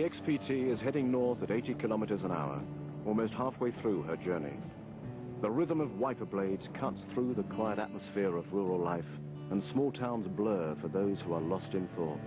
XPT is heading north at 80 kilometers an hour, almost halfway through her journey. The rhythm of wiper blades cuts through the quiet atmosphere of rural life, and small towns blur for those who are lost in thought.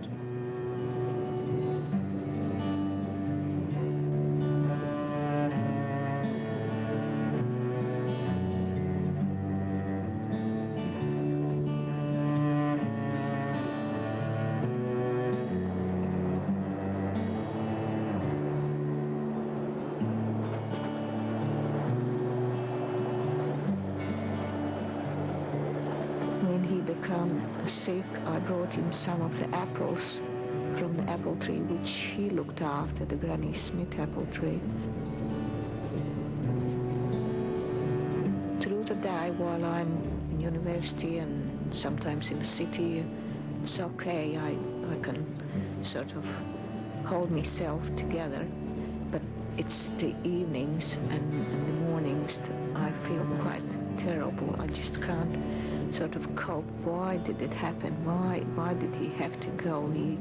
When he became sick, I brought him some of the apples from the apple tree, which he looked after, the Granny Smith apple tree. Through the day, while I'm in university and sometimes in the city, it's okay, I can sort of hold myself together. But it's the evenings and the mornings that I feel quite terrible. I just can't sort of cope. Why did it happen? Why did he have to go? He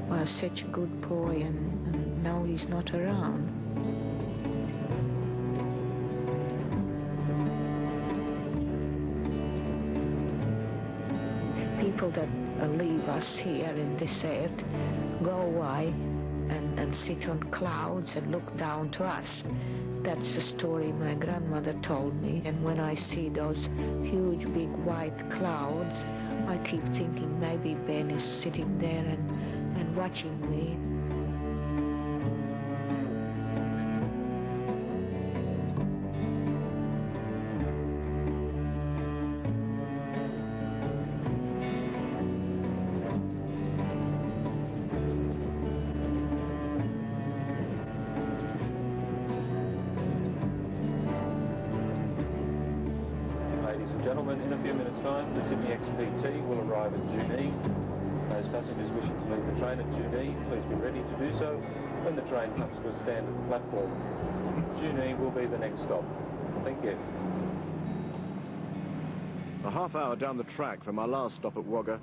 was such a good boy, and now he's not around. People that leave us here in this earth go away and sit on clouds and look down to us. That's the story my grandmother told me. And when I see those huge big white clouds, I keep thinking maybe Ben is sitting there and watching me. Gentlemen, in a few minutes' time, the Sydney XPT will arrive at Junee. Those passengers wishing to leave the train at Junee, please be ready to do so when the train comes to a stand at the platform. Junee will be the next stop. Thank you. A half hour down the track from our last stop at Wagga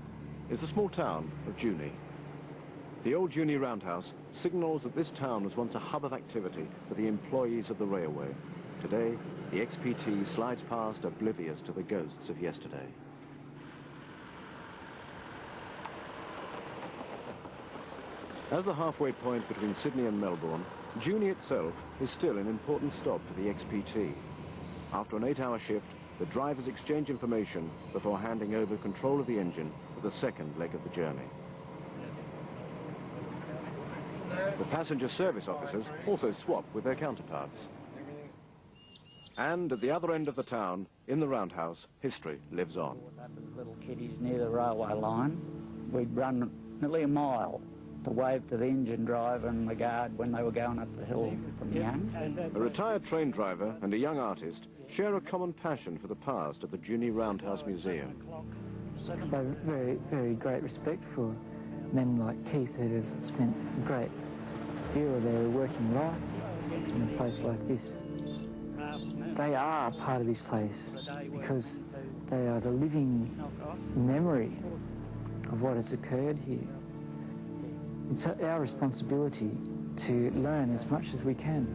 is the small town of Junee. The old Junee roundhouse signals that this town was once a hub of activity for the employees of the railway. Today, the XPT slides past, oblivious to the ghosts of yesterday. As the halfway point between Sydney and Melbourne, Junee itself is still an important stop for the XPT. After an 8-hour shift, the drivers exchange information before handing over control of the engine for the second leg of the journey. The passenger service officers also swap with their counterparts. And at the other end of the town, in the roundhouse, history lives on. Little kiddies near the railway line, we'd run nearly a mile to wave to the engine driver and the guard when they were going up the hill from young. A retired train driver and a young artist share a common passion for the past at the Junee Roundhouse Museum. I have very, very great respect for men like Keith that have spent a great deal of their working life in a place like this. They are part of this place because they are the living memory of what has occurred here. It's our responsibility to learn as much as we can.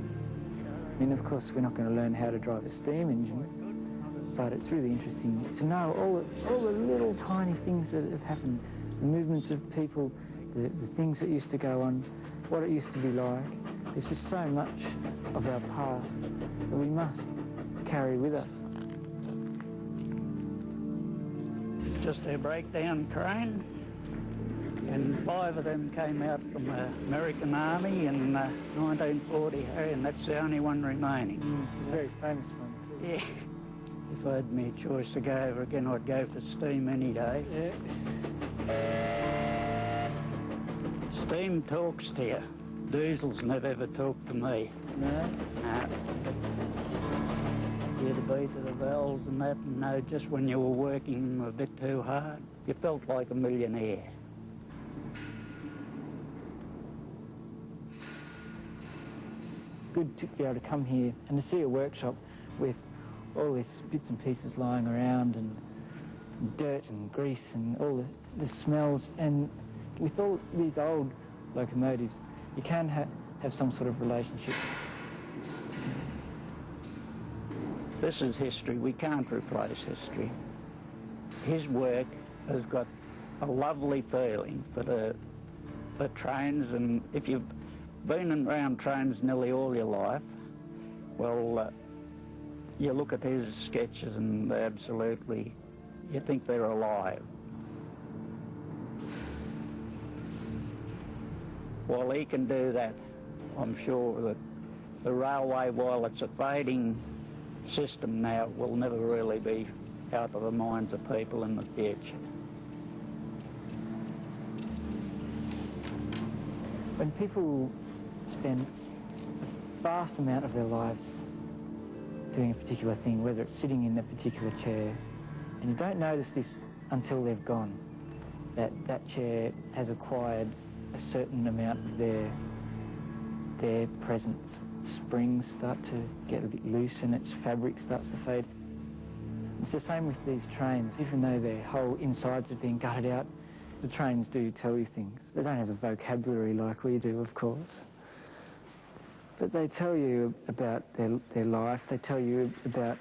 I mean, of course, we're not going to learn how to drive a steam engine, but it's really interesting to know all the little tiny things that have happened, the movements of people, the things that used to go on, what it used to be like. There's just so much of our past that we must carry with us. It's just a breakdown crane, and 5 of them came out from the American Army in 1940, and that's the only one remaining. It's a very famous one too. Yeah. If I had my choice to go over again, I'd go for steam any day. Yeah. Steam talks to you. Diesels never ever talked to me. No? No. You had to beat to the valves and that, and know just when you were working a bit too hard, you felt like a millionaire. Good to be able to come here and to see a workshop with all these bits and pieces lying around and dirt and grease and all the smells, and with all these old locomotives you can have some sort of relationship. This is history. We can't replace history. His work has got a lovely feeling for the trains, and if you've been around trains nearly all your life, well, you look at his sketches and absolutely, you think they're alive. While he can do that, I'm sure that the railway, while it's a fading system now, will never really be out of the minds of people in the future. When people spend a vast amount of their lives doing a particular thing, whether it's sitting in a particular chair, and you don't notice this until they've gone, that chair has acquired a certain amount of their presence. Springs start to get a bit loose and its fabric starts to fade. It's the same with these trains. Even though their whole insides are being gutted out, the trains do tell you things. They don't have a vocabulary like we do, of course. But they tell you about their life, they tell you about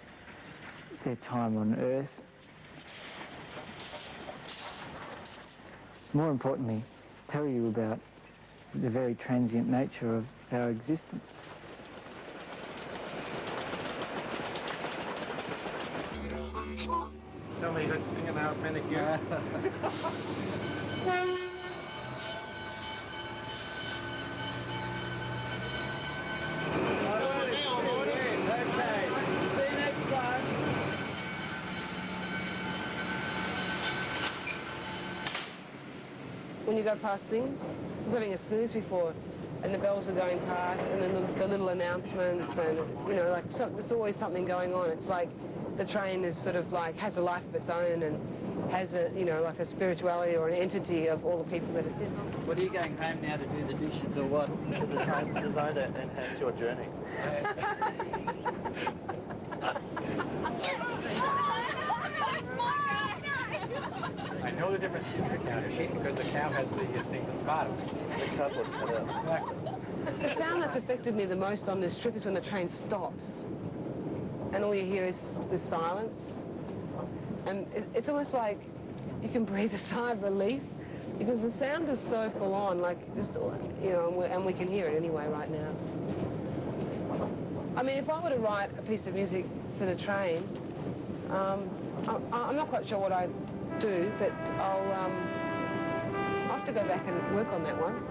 their time on Earth. More importantly, tell you about the very transient nature of our existence. Tell me that fingernails manicure. When you go past things, I was having a snooze before, and the bells were going past, and then the little announcements, and you know, like there's always something going on. It's like the train is sort of like has a life of its own and has a, you know, like a spirituality or an entity of all the people that it's in. What, are you going home now to do the dishes or what? The train designed to enhance your journey. I know the difference between a cow and a sheep because the cow has the things at the bottom. Exactly. The sound that's affected me the most on this trip is when the train stops and all you hear is the silence. And it's almost like you can breathe a sigh of relief because the sound is so full on, like, just, you know, and we can hear it anyway right now. I mean, if I were to write a piece of music for the train, I'm not quite sure what I'd do, but I'll have to go back and work on that one.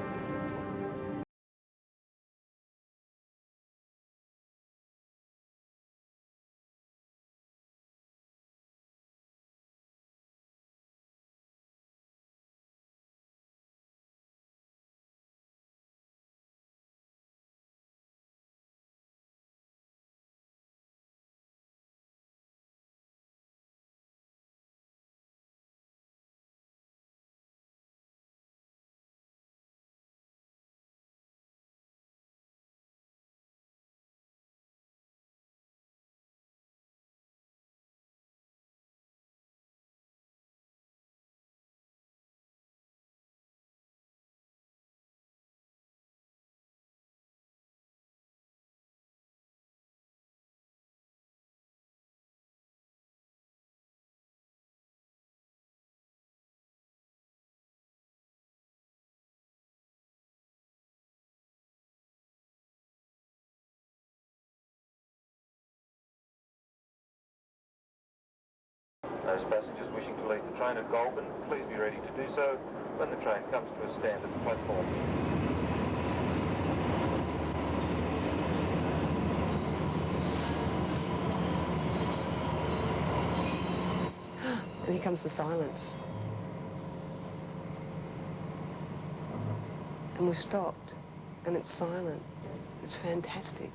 Those passengers wishing to leave the train at Goulburn, please be ready to do so when the train comes to a stand at the platform. And here comes the silence. And we've stopped, and it's silent. It's fantastic.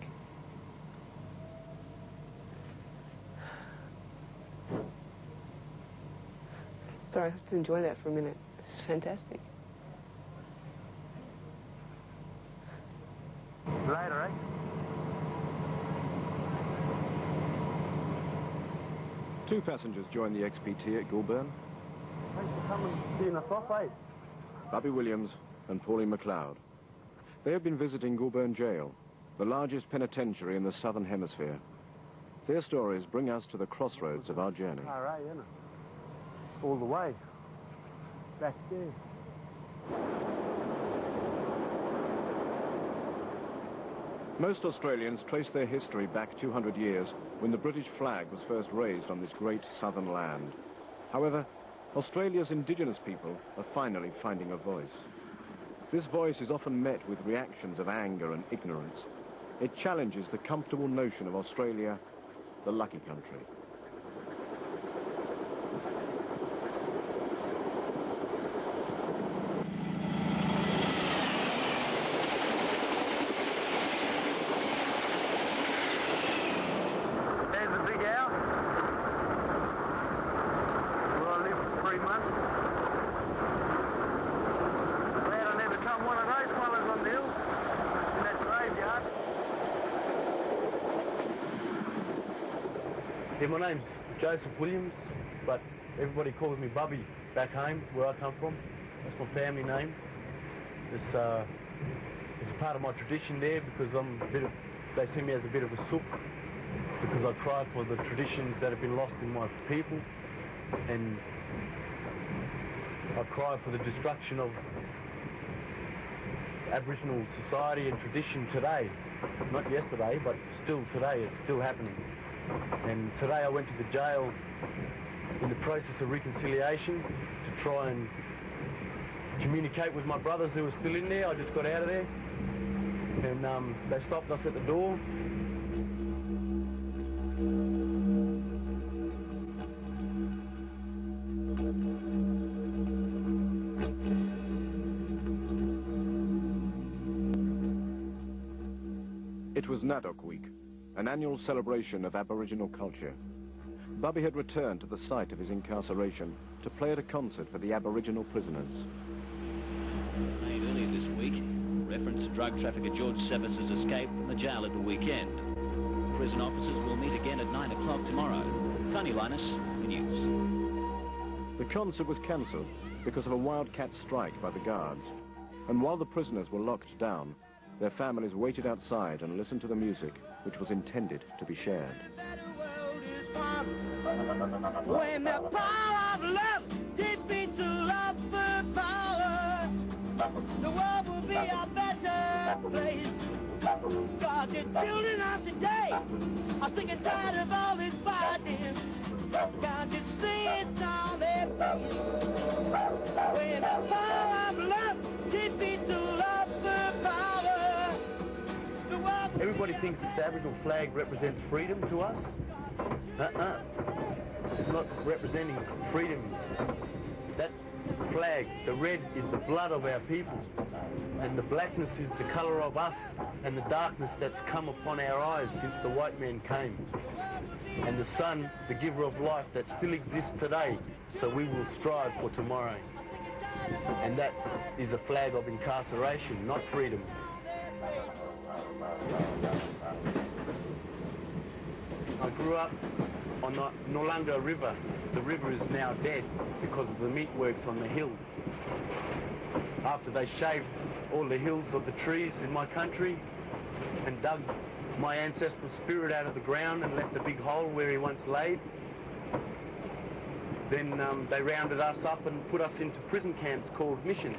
Sorry, I have to enjoy that for a minute. This is fantastic. Later, eh? Two passengers join the XPT at Goulburn. Thanks for coming and seeing us off, eh? Bobby Williams and Pauline McLeod. They have been visiting Goulburn Jail, the largest penitentiary in the Southern Hemisphere. Their stories bring us to the crossroads of our journey. RA, isn't it? All the way. Back there. Most Australians trace their history back 200 years when the British flag was first raised on this great southern land. However, Australia's indigenous people are finally finding a voice. This voice is often met with reactions of anger and ignorance. It challenges the comfortable notion of Australia, the lucky country. There's a big house where I lived for 3 months. Glad I never come one of those fellas on the hill in that graveyard. Yeah, my name's Joseph Williams, but everybody calls me Bubby back home, where I come from. That's my family name. It's a part of my tradition there because they see me as a bit of a sook, because I cry for the traditions that have been lost in my people, and I cry for the destruction of Aboriginal society and tradition today. Not yesterday, but still today, it's still happening. And today I went to the jail in the process of reconciliation to try and communicate with my brothers who were still in there. I just got out of there, and they stopped us at the door. It was Nadok Week, an annual celebration of Aboriginal culture. Bubby had returned to the site of his incarceration to play at a concert for the Aboriginal prisoners. Made earlier this week, reference to drug trafficker George Sevis's escape from the jail at the weekend. Prison officers will meet again at 9 o'clock tomorrow. Tony Linus, the news. The concert was cancelled because of a wildcat strike by the guards. And while the prisoners were locked down, their families waited outside and listened to the music, which was intended to be shared. When the power of love defeats the love for power, the world will be a better place. God, the children of today are sick and tired of all this fighting. Can't you see it's on their face? When the power of love defeats the love for power, the world... Everybody thinks the Aboriginal flag represents freedom to us. It's not representing freedom. That flag, the red, is the blood of our people. And the blackness is the colour of us, and the darkness that's come upon our eyes since the white man came. And the sun, the giver of life, that still exists today, so we will strive for tomorrow. And that is a flag of incarceration, not freedom. I grew up on the Noarlunga River. The river is now dead because of the meat works on the hill. After they shaved all the hills of the trees in my country and dug my ancestral spirit out of the ground and left a big hole where he once laid, then they rounded us up and put us into prison camps called missions.